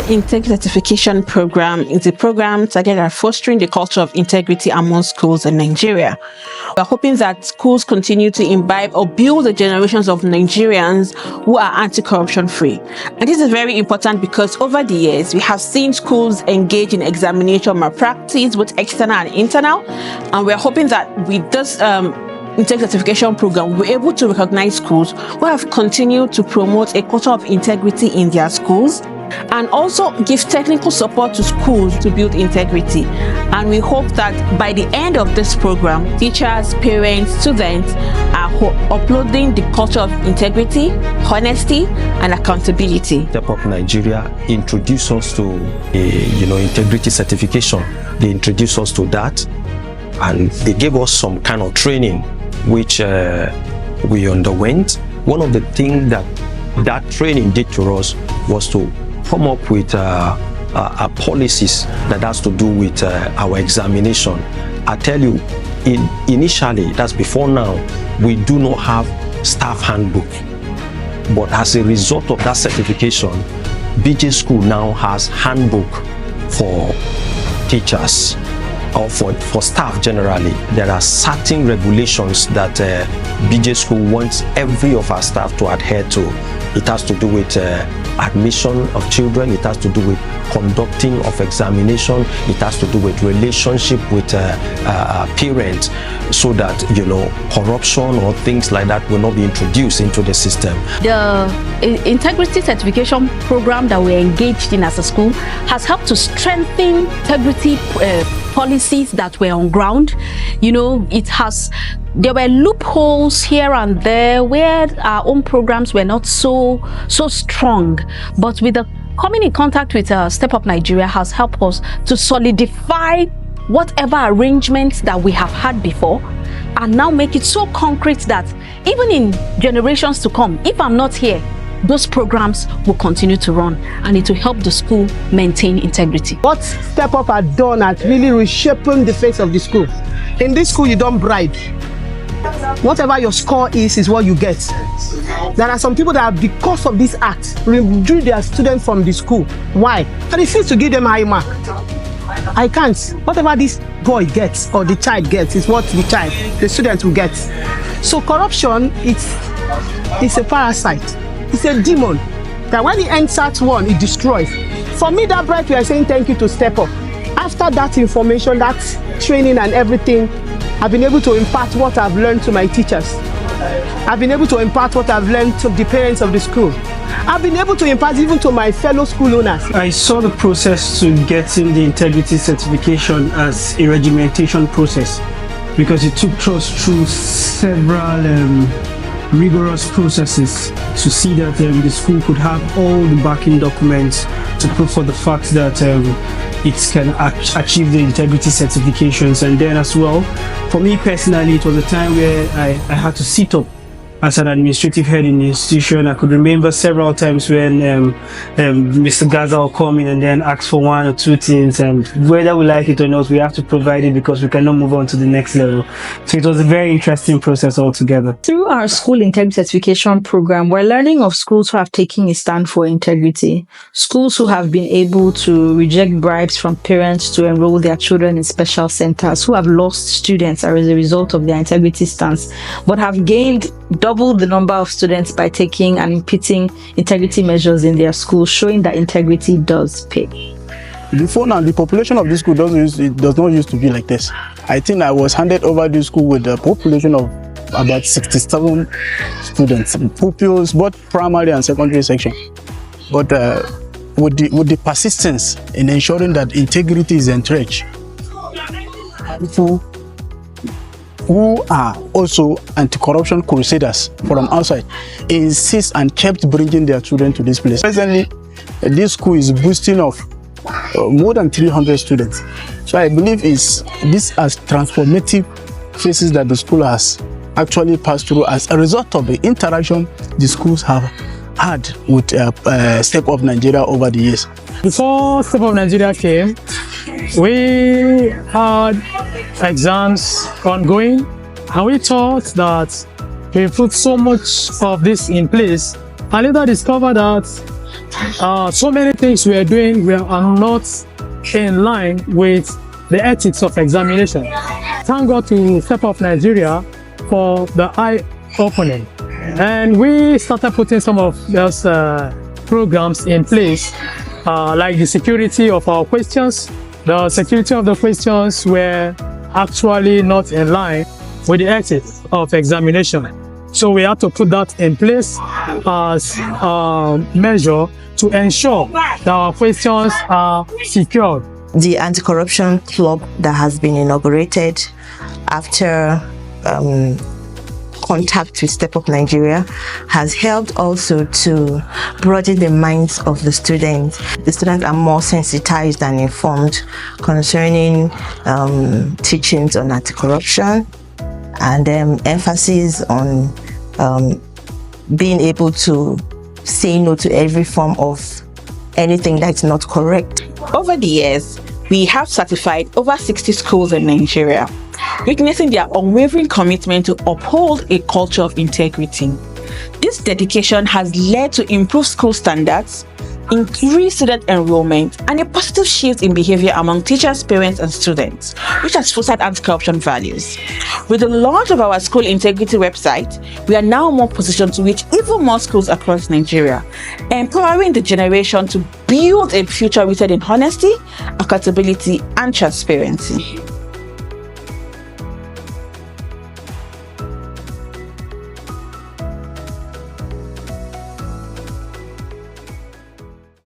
Integrity Certification Program is a program targeted at fostering the culture of integrity among schools in Nigeria. We're hoping that schools continue to imbibe or build the generations of Nigerians who are anti-corruption free. And this is very important because over the years, we have seen schools engage in examination malpractice, both external and internal. And we're hoping that with this Integrity Certification Program, we're able to recognize schools who have continued to promote a culture of integrity in their schools and also give technical support to schools to build integrity. And we hope that by the end of this program, teachers, parents, students are uploading the culture of integrity, honesty, and accountability. Step Up Nigeria introduced us to integrity certification. They introduced us to that, and they gave us some kind of training which we underwent. One of the things that training did to us was to come up with policies that has to do with our examination. I tell you, initially, that's before now, we do not have staff handbook. But as a result of that certification, BJ School now has handbook for teachers or for staff generally. There are certain regulations that BJ School wants every of our staff to adhere to. It has to do with admission of children, it has to do with conducting of examination, it has to do with relationship with parents, so that corruption or things like that will not be introduced into the system. The integrity certification program that we're engaged in as a school has helped to strengthen integrity policies that were on ground. There were loopholes here and there where our own programs were not so strong, but with the coming in contact with Step Up Nigeria has helped us to solidify whatever arrangements that we have had before and now make it so concrete that even in generations to come, if I'm not here, those programs will continue to run, and it will help the school maintain integrity. What Step Up had done at really reshaping the face of the school. In this school, you don't bribe. Whatever your score is what you get. There are some people that, because of this act, withdrew their students from the school. Why? I refuse to give them high mark. I can't. Whatever this boy gets or the child gets is what the student will get. So corruption, it's a parasite. It's a demon that when it enters one, it destroys. For me, that bright, we are saying thank you to Step Up. After that information, that training and everything, I've been able to impart what I've learned to my teachers. I've been able to impart what I've learned to the parents of the school. I've been able to impart even to my fellow school owners. I saw the process to getting the integrity certification as a regimentation process, because it took us through several rigorous processes to see that the school could have all the backing documents to prove for the fact that it can achieve the integrity certifications. And then as well, for me personally, it was a time where I had to sit up as an administrative head in the institution. I could remember several times when Mr. Gaza will come in and then ask for one or two things, and whether we like it or not, we have to provide it because we cannot move on to the next level. So it was a very interesting process altogether. Through our school integrity certification program, we're learning of schools who have taken a stand for integrity, schools who have been able to reject bribes from parents to enroll their children in special centers, who have lost students as a result of their integrity stance, but have gained double the number of students by taking and imparting integrity measures in their school, showing that integrity does pay. Before now, the population of this school does not used to be like this. I think I was handed over this school with a population of about 67 students, pupils, both primary and secondary section. But with the persistence in ensuring that integrity is entrenched, people who are also anti-corruption crusaders from outside insist and kept bringing their children to this place. Presently, this school is boosting of more than 300 students. So I believe this as transformative phases that the school has actually passed through as a result of the interaction the schools have had with Step Up Nigeria over the years. Before Step Up Nigeria came, we had exams ongoing, and we thought that we put so much of this in place, and later discovered that so many things we are doing are not in line with the ethics of examination. Thank God to Step Up Nigeria for the eye-opening. And we started putting some of those programs in place, like the security of our questions. The security of the questions were actually not in line with the ethics of examination. So we had to put that in place as a measure to ensure that our questions are secured. The anti-corruption club that has been inaugurated after contact with Step Up Nigeria has helped also to broaden the minds of the students. The students are more sensitized and informed concerning teachings on anti-corruption and emphasis on being able to say no to every form of anything that's not correct. Over the years, we have certified over 60 schools in Nigeria, witnessing their unwavering commitment to uphold a culture of integrity. This dedication has led to improved school standards, increased student enrollment, and a positive shift in behavior among teachers, parents, and students, which has fostered anti-corruption values. With the launch of our school integrity website, we are now more positioned to reach even more schools across Nigeria, empowering the generation to build a future rooted in honesty, accountability, and transparency.